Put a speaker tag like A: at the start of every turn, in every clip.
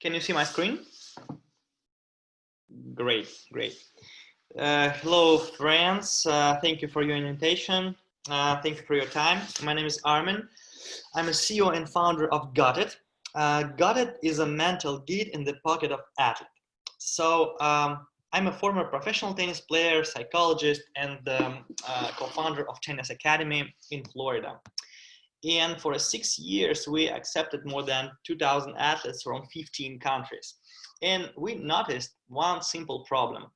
A: Can you see my screen? Great, great. Hello, friends. Thank you for your invitation. Thank you for your time. My name is Armin. I'm a CEO and founder of Got It. Got It is a mental guide in the pocket of athlete. So I'm a former professional tennis player, psychologist, and co-founder of Tennis Academy in Florida. And for 6 years, we accepted more than 2,000 athletes from 15 countries. And we noticed one simple problem.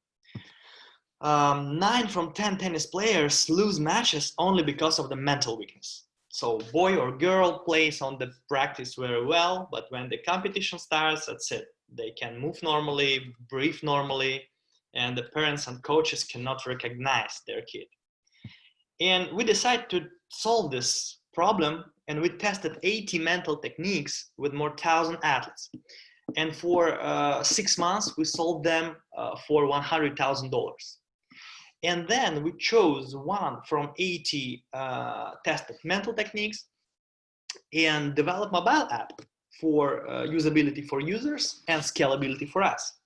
A: 9 from 10 tennis players lose matches only because of the mental weakness. So boy or girl plays on the practice very well, but when the competition starts, that's it. They can move normally, breathe normally, and the parents and coaches cannot recognize their kid. And we decided to solve this problem, and we tested 80 mental techniques with more 1,000 athletes. And for 6 months, we sold them for $100,000. And then we chose one from 80 tested mental techniques and developed mobile app for usability for users and scalability for us.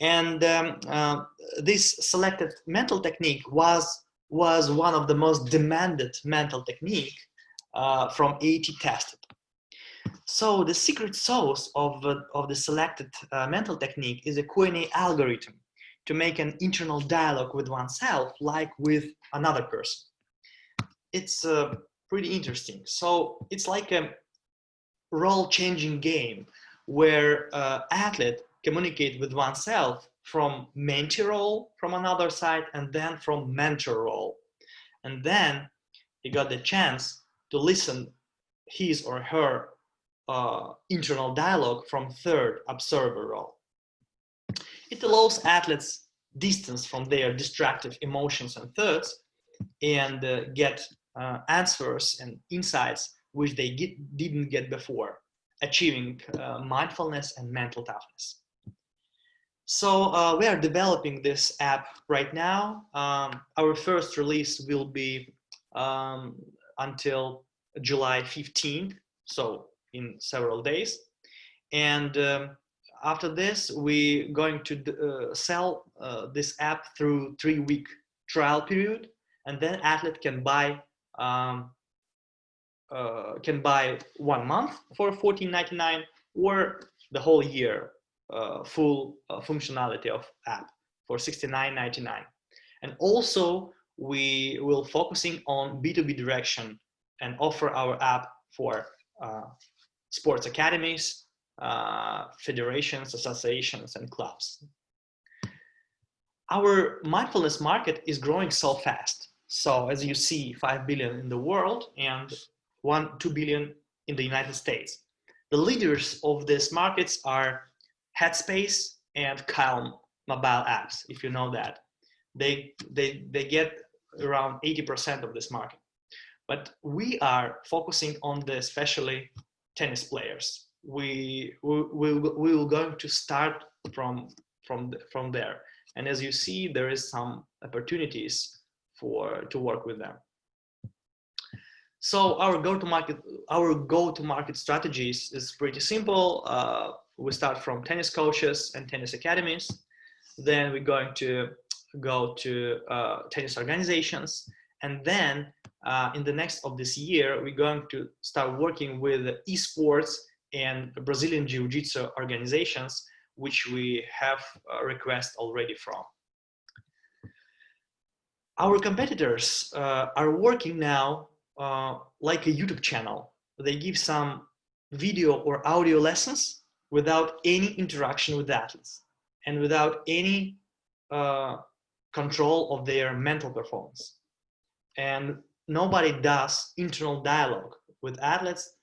A: And this selected mental technique was one of the most demanded mental technique from 80 tested. So the secret sauce of the selected mental technique is a Q&A algorithm to make an internal dialogue with oneself like with another person. It's pretty interesting. So it's like a role-changing game where athlete communicate with oneself from mentee role from another side and then from mentor role. And then he got the chance to listen his or her internal dialogue from third observer role. It allows athletes distance from their destructive emotions and thoughts and get answers and insights which they didn't get before, achieving mindfulness and mental toughness. So we are developing this app right now. Our first release will be until July 15th, so in several days. And after this, we're going to sell this app through 3-week trial period, and then athlete can buy 1 month for $14.99 or the whole year full functionality of app for $69.99. And also we will focusing on B2B direction and offer our app for sports academies, federations, associations, and clubs. Our mindfulness market is growing so fast. So as you see, 5 billion in the world and 2 billion in the United States. The leaders of these markets are Headspace and Calm mobile apps, if you know that. They get around 80% of this market. But we are focusing on the especially tennis players. We will going to start from there. And as you see, there is some opportunities to work with them. So our go-to-market strategies is pretty simple. We start from tennis coaches and tennis academies. Then we're going to go to tennis organizations. And then in the next of this year, we're going to start working with esports and Brazilian Jiu-Jitsu organizations, which we have a request already from. Our competitors are working now like a YouTube channel. They give some video or audio lessons without any interaction with athletes and without any control of their mental performance. And nobody does internal dialogue with athletes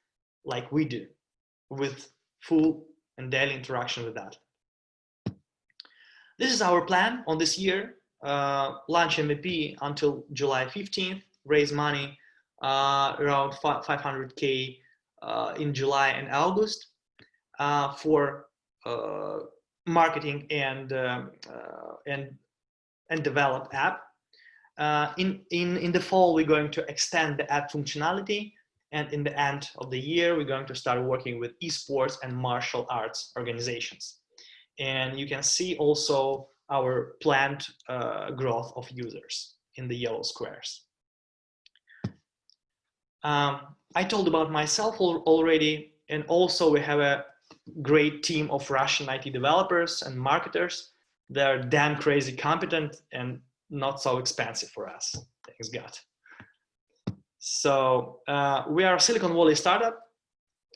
A: like we do, with full and daily interaction with athletes. This is our plan on this year. Launch MVP until July 15th, raise money around 500K in July and August for marketing and develop app. In the fall, we're going to extend the app functionality And in the end of the year, we're going to start working with esports and martial arts organizations. And you can see also our planned growth of users in the yellow squares. I told about myself already, and also we have a great team of Russian IT developers and marketers. They're damn crazy competent and not so expensive for us, thanks God. So we are a Silicon Valley startup.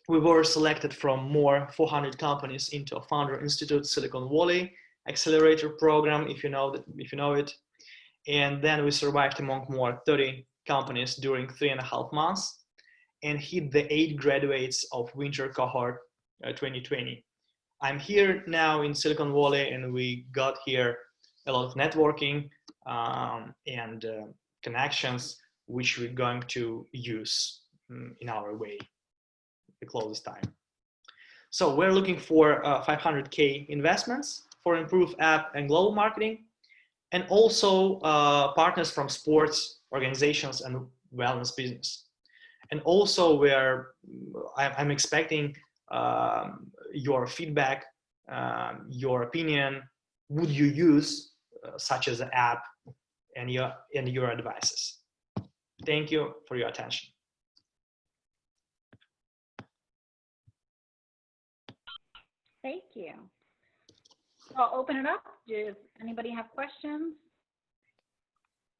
A: We were selected from more 400 companies into a Founder Institute Silicon Valley accelerator program, if you know it. And then we survived among more 30 companies during 3.5 months and hit the 8 graduates of winter cohort 2020. I'm here now in Silicon Valley, and we got here a lot of networking and connections, which we're going to use in our way the closest time. So we're looking for 500K investments for improved app and global marketing, and also partners from sports organizations and wellness business. And also I'm expecting your feedback, your opinion. Would you use such as an app and your advices? Thank you for your attention.
B: Thank you. So I'll open it up. Does anybody have questions?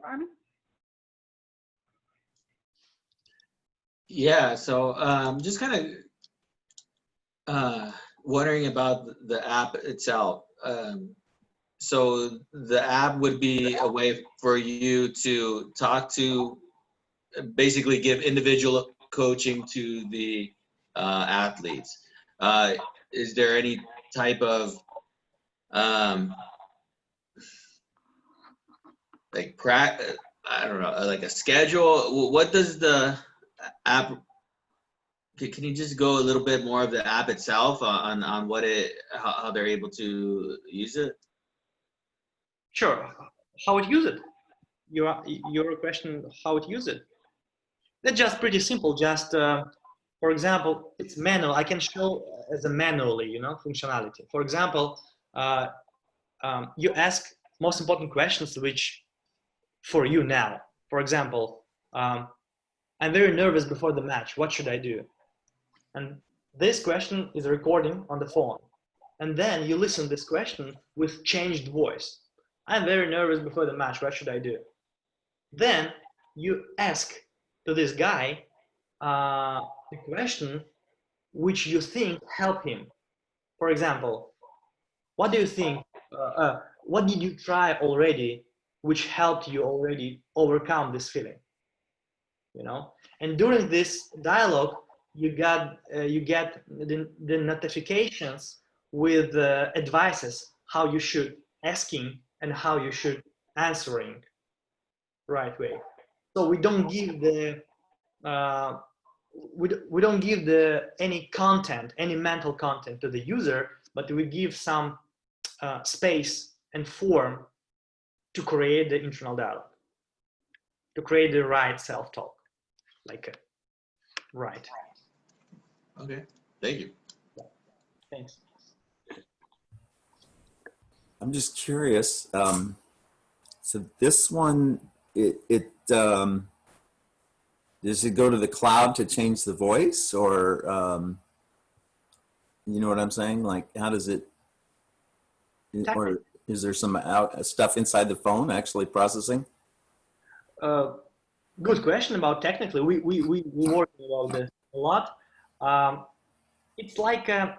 B: Armin?
C: Yeah, so just kind of wondering about the app itself. So the app would be a way for you to talk to, basically give individual coaching to the athletes. Is there any type of like I don't know, like a schedule? What does the app? Can you just go a little bit more of the app itself on what how they're able to use it?
A: Sure. How it use it? Your question, how it use it? That's just pretty simple. Just for example, it's manual. I can show as a manually, functionality. For example, you ask most important questions, which for you now. For example, I'm very nervous before the match. What should I do? And this question is recording on the phone. And then you listen to this question with changed voice. I'm very nervous before the match. What should I do? Then you ask to this guy the question which you think help him. For example, what do you think? What did you try already, which helped you already overcome this feeling? And during this dialogue, you get the notifications with advices how you should asking and how you should answering right way. So we don't give the we don't give any content, any mental content to the user, but we give some space and form to create the internal dialogue, to create the right self-talk, like right.
C: Okay, thank you.
A: Thanks.
D: I'm just curious. So this one, does it go to the cloud to change the voice, or you know what I'm saying? Like, how does it? Or is there some stuff inside the phone actually processing?
A: Good question about technically. We work about this a lot. It's like there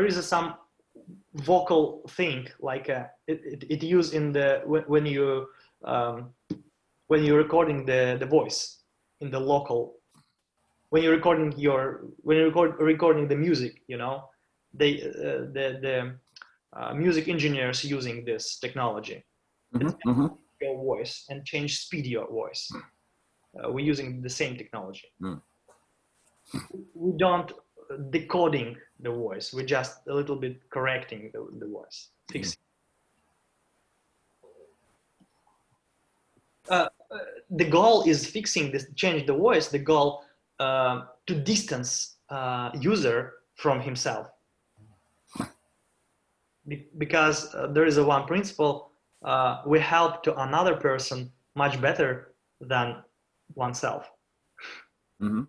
A: is some vocal thing, like it used in the when you're recording the voice in the local, when you're recording recording the music, the music engineers using this technology. Your voice and change speed your voice. We're using the same technology. We don't decoding the voice. We're just a little bit correcting the voice, fixing. the goal is fixing this, change the voice, the goal to distance user from himself. Because there is a one principle, we help to another person much better than oneself.
D: Mm-hmm.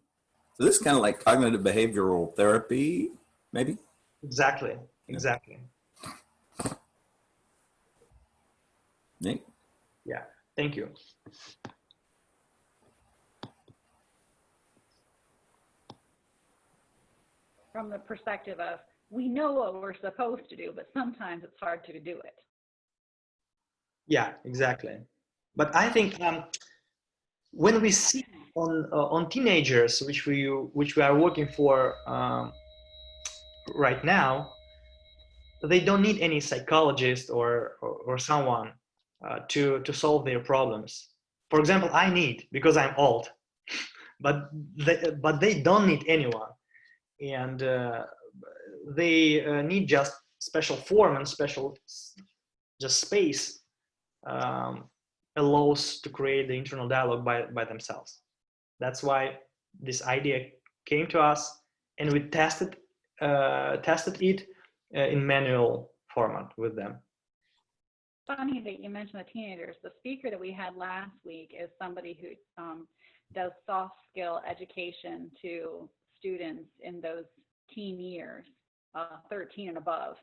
D: So this is kind of like cognitive behavioral therapy, maybe?
A: Exactly, exactly.
D: Nate?
A: Yeah, thank you.
B: From the perspective of, we know what we're supposed to do, but sometimes it's hard to do it.
A: Yeah, exactly. But I think when we see on teenagers, which we are working for right now, they don't need any psychologist or someone to solve their problems. For example, I need, because I'm old, but they don't need anyone, and they need just special form and special just space allows to create the internal dialogue by themselves. That's why this idea came to us, and we tested it in manual format with them.
B: Funny that you mentioned the teenagers. The speaker that we had last week is somebody who does soft skill education to students in those teen years, 13 and above.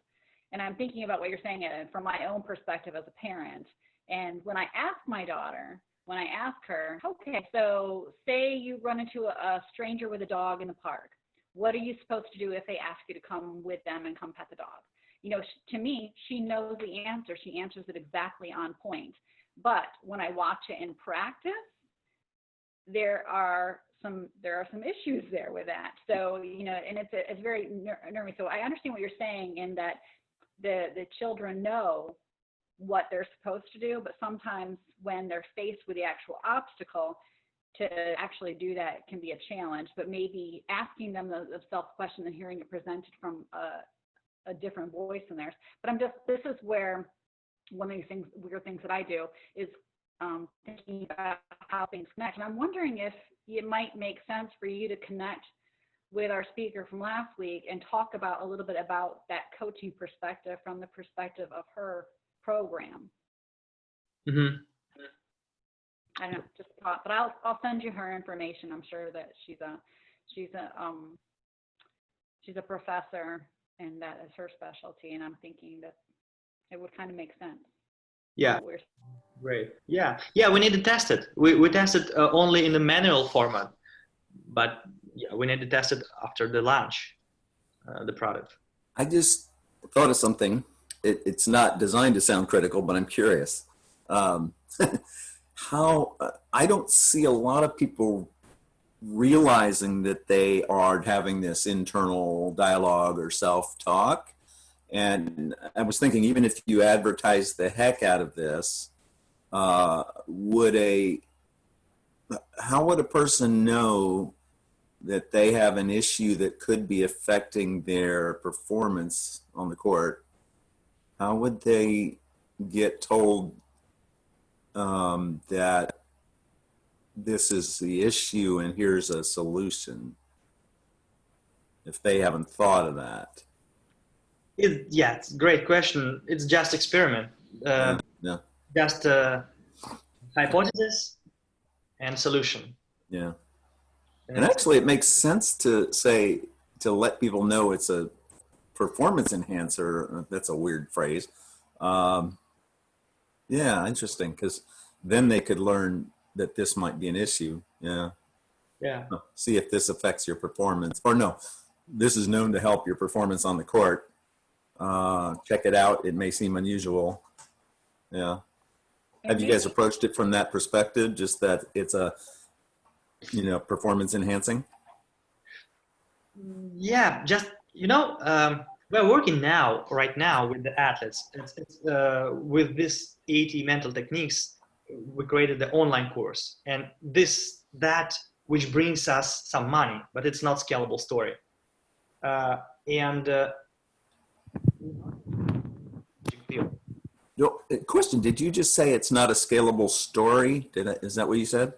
B: And I'm thinking about what you're saying from my own perspective as a parent. And when I ask my daughter, when I ask her, okay, so say you run into a stranger with a dog in the park, what are you supposed to do if they ask you to come with them and come pet the dog? You know, to me, she knows the answer. She answers it exactly on point. But when I watch it in practice, there are some issues there with that. So, you know, and it's very nervy. So I understand what you're saying in that the children know what they're supposed to do, but sometimes when they're faced with the actual obstacle, to actually do that can be a challenge. But maybe asking them the self-question and hearing it presented from a different voice in theirs. But this is where one of these weird things that I do is thinking about how things connect. And I'm wondering if it might make sense for you to connect with our speaker from last week and talk about a little bit about that coaching perspective from the perspective of her program.
A: Mm-hmm.
B: I don't know, just a thought, but I'll send you her information. I'm sure that she's a professor and that is her specialty. And I'm thinking that it would kind of make sense.
A: Yeah. Great. Yeah. We need to test it. We tested only in the manual format, but yeah, we need to test it after the launch, the product.
D: I just thought of something. It's not designed to sound critical, but I'm curious. How I don't see a lot of people realizing that they are having this internal dialogue or self-talk. And I was thinking, even if you advertise the heck out of this, how would a person know that they have an issue that could be affecting their performance on the court? How would they get told that this is the issue and here's a solution if they haven't thought of that?
A: It's a great question. It's just experiment.
D: Yeah.
A: Just hypothesis and solution.
D: Yeah. And actually, it makes sense to let people know it's a performance enhancer. That's a weird phrase. Yeah, interesting, because then they could learn that this might be an issue. Yeah. See if this affects your performance, or no, this is known to help your performance on the court. Check it out. It may seem unusual. Yeah. Have you guys approached it from that perspective? Just that it's a, performance enhancing?
A: Yeah, just, we're working right now with the athletes. It's with this 80 mental techniques, we created the online course, and that which brings us some money, but it's not scalable story.
D: Question, did you just say it's not a scalable story? Is that what you said?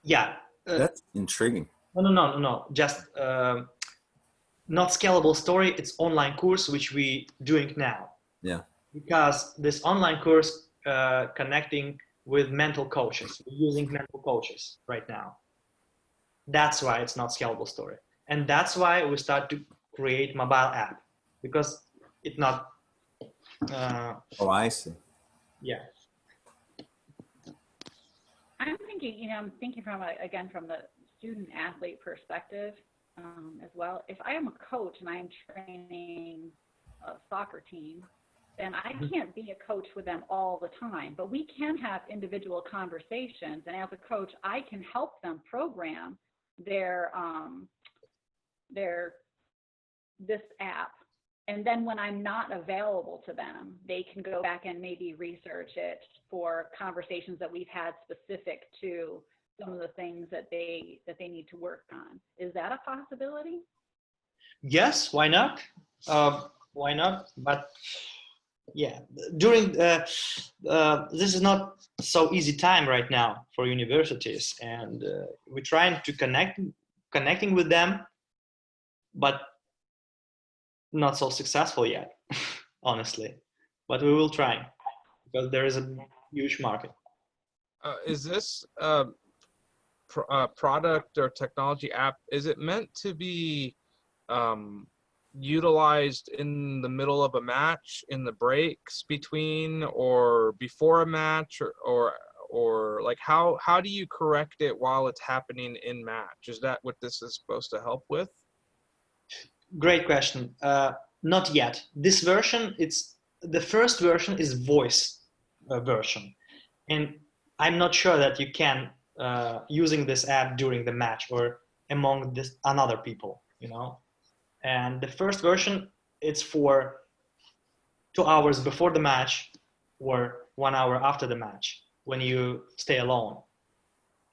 A: Yeah.
D: That's intriguing.
A: No. Just not scalable story. It's online course which we doing now.
D: Yeah.
A: Because this online course connecting with mental coaches, we're using mental coaches right now. That's why it's not scalable story, and that's why we start to create mobile app, because it's not.
D: Oh, I see.
A: Yeah.
B: I'm thinking, I'm thinking from again from the student athlete perspective as well. If I am a coach and I'm training a soccer team, then I can't be a coach with them all the time, but we can have individual conversations. And as a coach, I can help them program their this app. And then when I'm not available to them, they can go back and maybe research it for conversations that we've had specific to some of the things that they need to work on. Is that a possibility?
A: Yes. Why not? Why not? But yeah, during this is not so easy time right now for universities, and we're trying to connecting with them, but not so successful yet, honestly. But we will try, because there is a huge market.
E: Is this product or technology app, is it meant to be utilized in the middle of a match, in the breaks between, or before a match, or like how do you correct it while it's happening in match? Is that what this is supposed to help with?
A: Great question. Not yet. This version, it's the first version is voice version, and I'm not sure that you can using this app during the match or among this another people, And the first version, it's for 2 hours before the match or 1 hour after the match when you stay alone.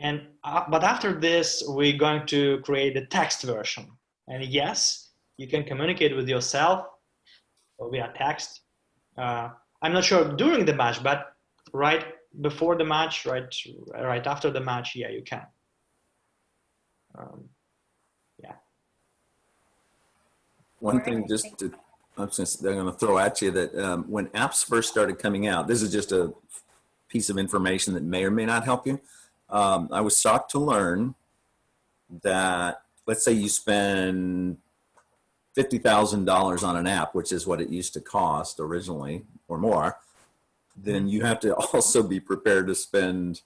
A: And but after this, we're going to create the text version. And yes, you can communicate with yourself via text. I'm not sure during the match, but right before the match, right after the match, yeah, you can. Yeah.
D: One thing just to, they're going to throw at you that when apps first started coming out, this is just a piece of information that may or may not help you. I was shocked to learn that, let's say you spend $50,000 on an app, which is what it used to cost originally or more, then you have to also be prepared to spend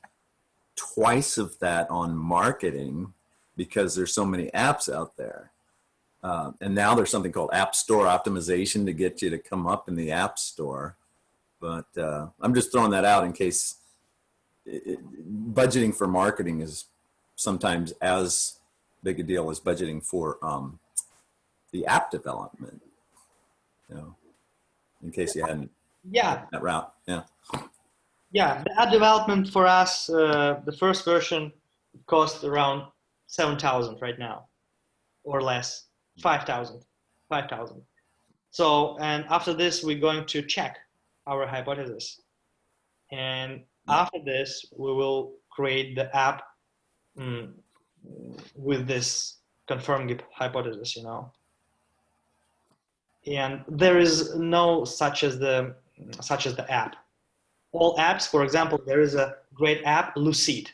D: twice of that on marketing because there's so many apps out there. And now there's something called App Store optimization to get you to come up in the App Store. But I'm just throwing that out in case budgeting for marketing is sometimes as big a deal as budgeting for the app development, in case you hadn't that route.
A: Yeah, the app development for us, the first version cost around 7,000 right now, or less, 5,000. So, and after this, we're going to check our hypothesis. And after this, we will create the app with this confirmed hypothesis, And there is no such as the app. All apps, for example, there is a great app, Lucid.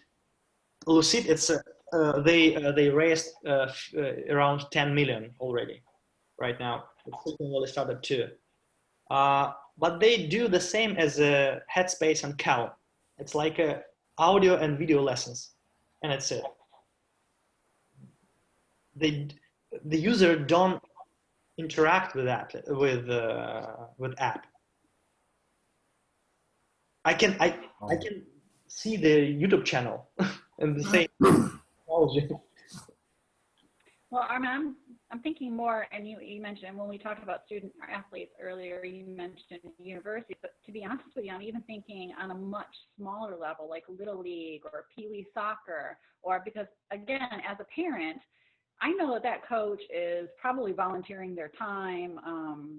A: Lucid, it's they raised around 10 million already right now. It's only started too. But they do the same as Headspace and Calm. It's like audio and video lessons, and that's it. The user don't interact with that with app. I can see the YouTube channel and the same technology.
B: Well, I'm thinking more, and you mentioned when we talked about student athletes earlier, you mentioned universities, but to be honest with you, I'm even thinking on a much smaller level, like Little League or Pee Wee soccer, or because again, as a parent, I know that that coach is probably volunteering their time.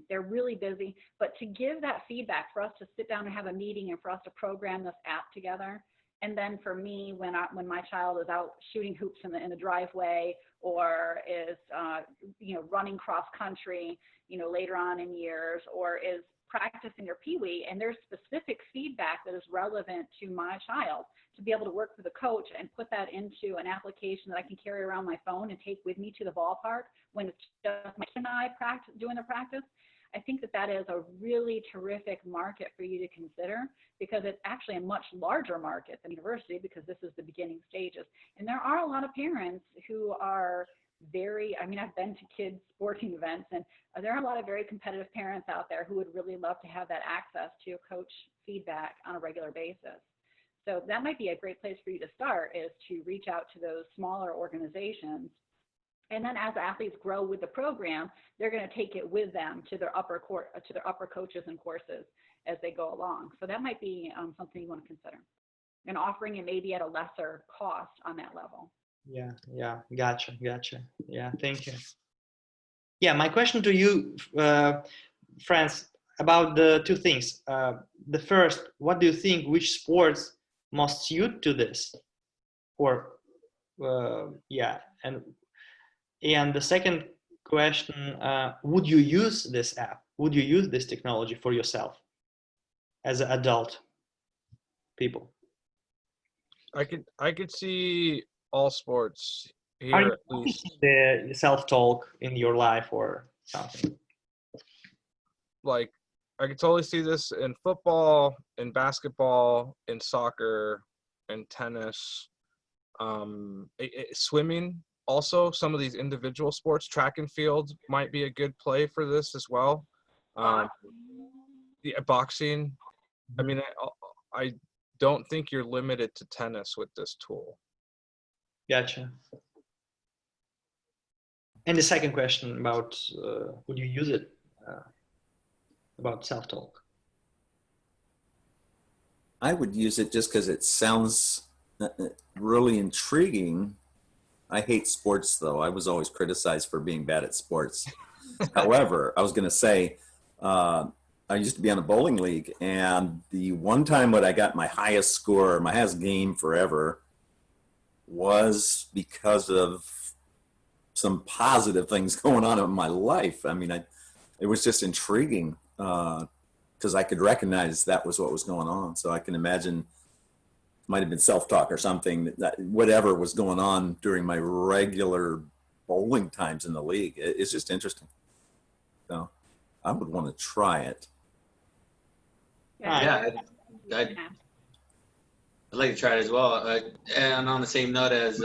B: They're really busy, but to give that feedback for us to sit down and have a meeting and for us to program this app together. And then for me, when my child is out shooting hoops in the driveway or is, running cross country, later on in years, or is practicing their peewee, and there's specific feedback that is relevant to my child, to be able to work with a coach and put that into an application that I can carry around my phone and take with me to the ballpark when it's just my kid and I doing the practice. I think that is a really terrific market for you to consider, because it's actually a much larger market than university, because this is the beginning stages. And there are a lot of parents who are I've been to kids sporting events, and there are a lot of very competitive parents out there who would really love to have that access to coach feedback on a regular basis. So that might be a great place for you to start, is to reach out to those smaller organizations. And then as athletes grow with the program, they're going to take it with them to their upper coaches and courses as they go along. So that might be something you want to consider, and offering it maybe at a lesser cost on that level.
A: Yeah, gotcha. Yeah, thank you. Yeah, my question to you, Franz, about the two things. The first, what do you think, which sports most suit to this? Or, and the second question, would you use this app? Would you use this technology for yourself as an adult people?
E: I could see all sports here.
A: Are you
E: At least
A: the self-talk in your life or something?
E: like I could totally see this in football, in basketball, in soccer, in tennis, swimming. Also, some of these individual sports, track and field might be a good play for this as well. Boxing. I mean, I don't think you're limited to tennis with this tool.
A: Gotcha. And the second question about would you use it about self-talk?
D: I would use it just because it sounds really intriguing. I hate sports, though. I was always criticized for being bad at sports. However, I was going to say, I used to be on a bowling league, and the one time when I got my highest score, my highest game forever, was because of some positive things going on in my life. I mean, it was just intriguing because I could recognize that was what was going on. So I can imagine it might have been self-talk or something, that whatever was going on during my regular bowling times in the league. It's just interesting. So I would want to try it.
C: I'd like to try it as well. And on the same note as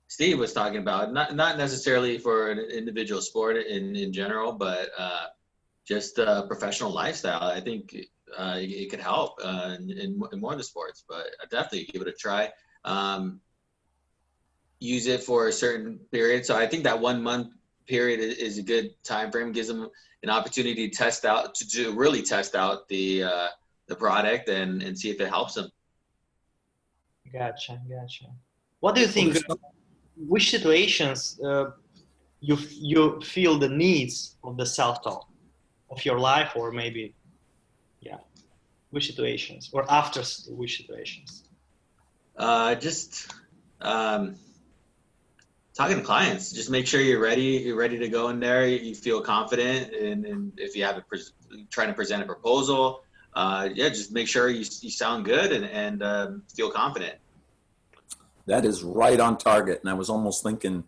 C: Steve was talking about, not necessarily for an individual sport in general, but just professional lifestyle. I think it could help in more of the sports, but I'd definitely give it a try. Use it for a certain period. So I think that 1 month period is a good time frame. Gives them an opportunity to test out, to really test out the product and see if it helps them.
A: Gotcha. What do you think? Which situations you feel the needs of the self-talk of your life, or maybe, which situations, or after which situations?
C: Talking to clients, just make sure you're ready to go in there. You feel confident, and if you have trying to present a proposal, just make sure you sound good and feel confident.
D: That is right on target. And I was almost thinking,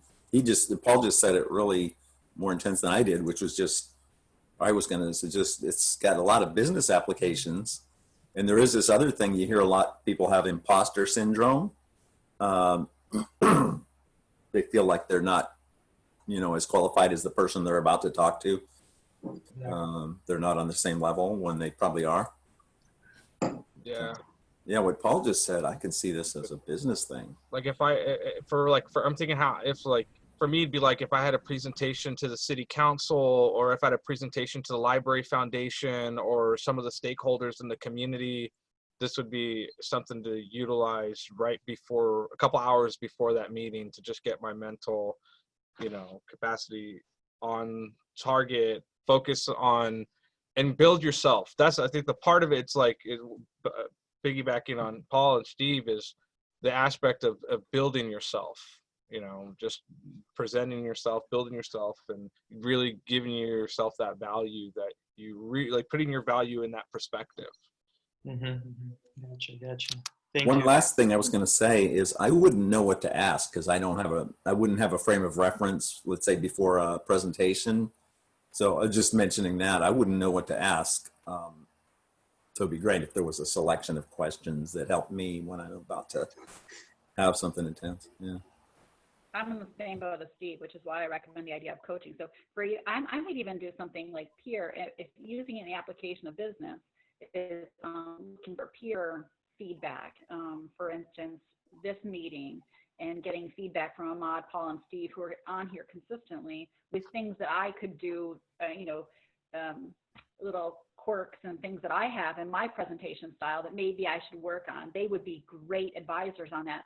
D: Paul just said it really more intense than I did, which was I was going to suggest it's got a lot of business applications. And there is this other thing you hear a lot, people have imposter syndrome. They feel like they're not, as qualified as the person they're about to talk to. They're not on the same level when they probably are. Yeah, what Paul just said, I can see this as a business thing.
E: Like I'm thinking for me, it'd be like if I had a presentation to the city council, or if I had a presentation to the library foundation or some of the stakeholders in the community, this would be something to utilize right before, a couple hours before that meeting, to just get my mental capacity, on target, focus on, and build yourself. That's, I think, the part of it's like piggybacking on Paul and Steve is the aspect of building yourself, just presenting yourself, building yourself, and really giving yourself that value that you like putting your value in that perspective.
A: Gotcha. Thank
D: One
A: you.
D: last thing I was going to say is I wouldn't know what to ask because I wouldn't have a frame of reference, let's say before a presentation. So just mentioning that, I wouldn't know what to ask. So it'd be great if there was a selection of questions that helped me when I'm about to have something intense. Yeah.
B: I'm in the same boat as Steve, which is why I recommend the idea of coaching. So for you, I might even do something like peer, if using it in the application of business, is looking for peer feedback. For instance, this meeting, and getting feedback from Ahmad, Paul, and Steve, who are on here consistently with things that I could do, little quirks and things that I have in my presentation style that maybe I should work on. They would be great advisors on that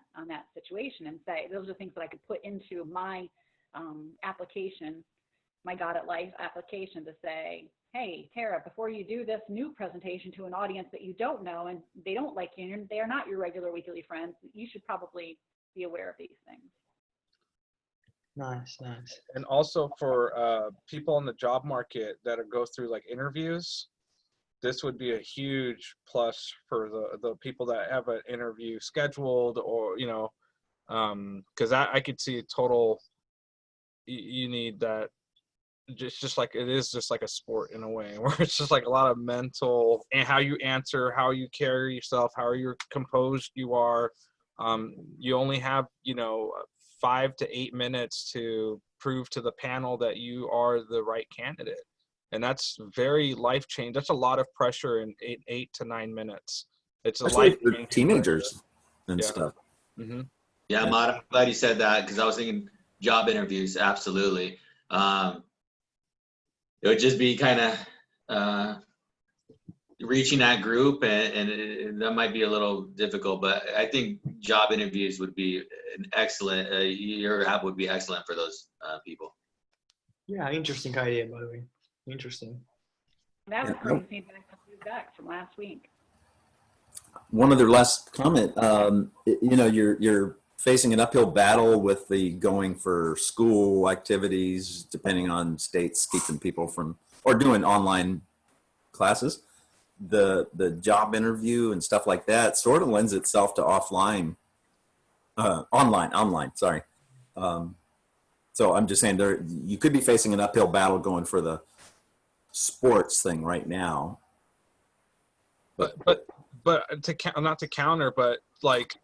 B: situation, and say, those are things that I could put into my application, my God at Life application, to say, hey, Tara, before you do this new presentation to an audience that you don't know and they don't like you, and they are not your regular weekly friends, you should probably be aware of these things.
A: Nice.
E: And also for people in the job market that go through like interviews, this would be a huge plus for the people that have an interview scheduled, or because I could see a total, you need that, just like it is just like a sport in a way, where it's just like a lot of mental, and how you answer, how you carry yourself, how you're composed you are. You only have 5 to 8 minutes to prove to the panel that you are the right candidate, and that's very life change. That's a lot of pressure in 8 to 9 minutes. It's a
D: Especially
E: life
D: for teenagers and
E: Yeah.
D: stuff.
E: Mm-hmm.
C: Yeah, Ahmad, I'm glad you said that, because I was thinking job interviews, absolutely. It would just be kind of reaching that group, and that might be a little difficult, but I think job interviews would be an excellent, your app would be excellent for those people.
A: Yeah, interesting idea, by the way. Interesting.
B: That
D: Yeah.
B: brings me back from last week.
D: One other last comment. You're facing an uphill battle with the going for school activities, depending on states keeping people from, or doing online classes. The job interview and stuff like that sort of lends itself to online. Sorry. So I'm just saying, you could be facing an uphill battle going for the sports thing right now.
E: But not to counter, but like,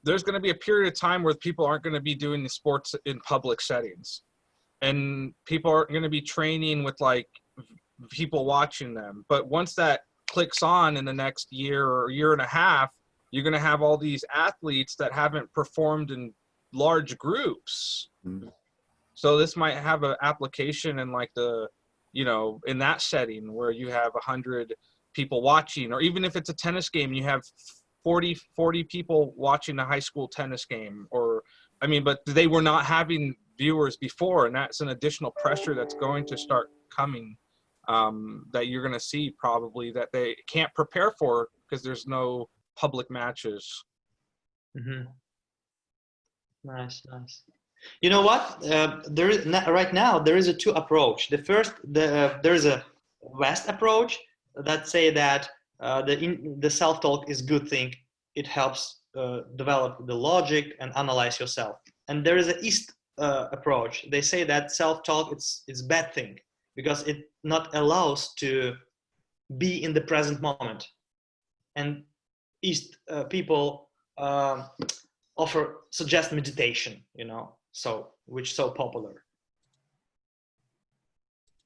E: there's going to be a period of time where people aren't going to be doing the sports in public settings, and people aren't going to be training with like people watching them. But once that clicks on in the next year or year and a half, you're going to have all these athletes that haven't performed in large groups.
D: Mm-hmm.
E: So this might have an application in like in that setting where you have 100 people watching, or even if it's a tennis game, you have 40 people watching a high school tennis game, but they were not having viewers before, and that's an additional pressure that's going to start coming, that you're going to see probably that they can't prepare for because there's no public matches.
A: Mm-hmm. Nice. You know what? There is right now there is a two approach. The first, there is a West approach that say that the self-talk is good thing. It helps develop the logic and analyze yourself. And there is an East approach. They say that self-talk it's bad thing because it not allows to be in the present moment. And East people suggest meditation, so which so popular.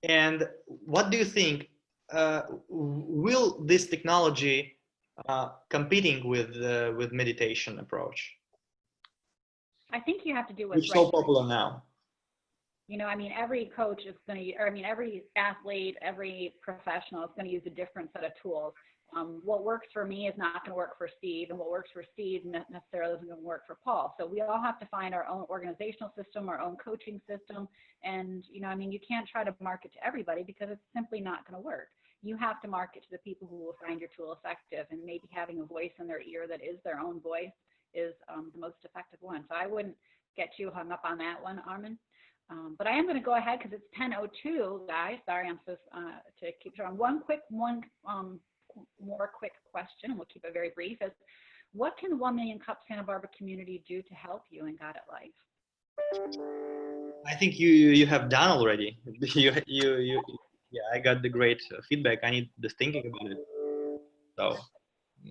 A: And what do you think? Will this technology competing with meditation approach?
B: I think you have to do what's
A: Which
B: right.
A: so popular now.
B: Every coach is going to, every athlete, every professional is going to use a different set of tools. what works for me is not going to work for Steve, and what works for Steve necessarily isn't going to work for Paul. So we all have to find our own organizational system, our own coaching system. And, you know, I mean, you can't try to market to everybody because it's simply not going to work. You have to market to the people who will find your tool effective, and maybe having a voice in their ear that is their own voice is the most effective one. So I wouldn't get too hung up on that one, Armin. But I am going to go ahead because it's 10:02, guys. Sorry, I'm supposed to keep on. One more quick question, and we'll keep it very brief, is what can 1 Million Cups Santa Barbara community do to help you in Got It Life?
A: I think you have done already. Yeah, I got the great feedback. I need the thinking about it. So.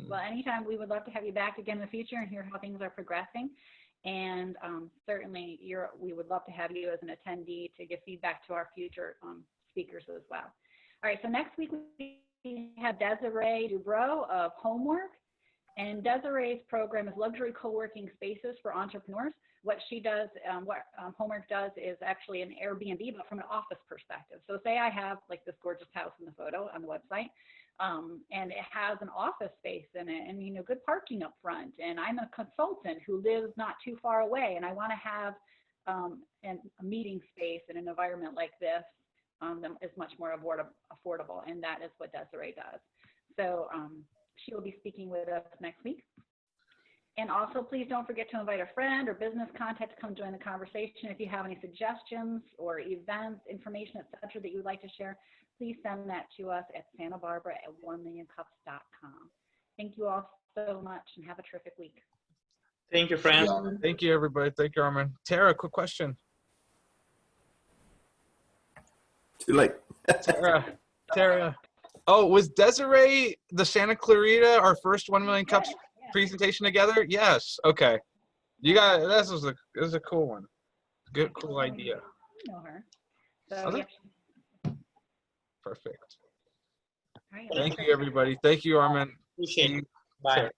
B: Well, anytime, we would love to have you back again in the future and hear how things are progressing. And certainly we would love to have you as an attendee to give feedback to our future speakers as well. All right, so next week we have Desiree Dubrow of Homework. And Desiree's program is Luxury Co-working Spaces for Entrepreneurs. What she does, Homework does, is actually an Airbnb, but from an office perspective. So say I have like this gorgeous house in the photo on the website, and it has an office space in it, and you know, good parking up front. And I'm a consultant who lives not too far away, and I want to have a meeting space in an environment like this that is much more affordable, and that is what Desiree does. So she will be speaking with us next week. And also, please don't forget to invite a friend or business contact to come join the conversation. If you have any suggestions or events, information, etc., that you would like to share, please send that to us at santabarbara@1millioncups.com. Thank you all so much, and have a terrific week.
A: Thank you, friend.
E: Thank you, everybody. Thank you, Armin. Tara, quick question.
D: Too late.
E: Tara. Oh, was Desiree the Santa Clarita our first 1 Million Cups presentation together? Yes. Okay. You got this is a cool one. Good, cool idea.
B: I know her. So,
E: Okay.
B: yeah.
E: Perfect.
B: All right.
E: Thank you, everybody. Thank you, Armin.
A: Appreciate
E: See
A: it.
E: you.
A: Bye.
E: Sure.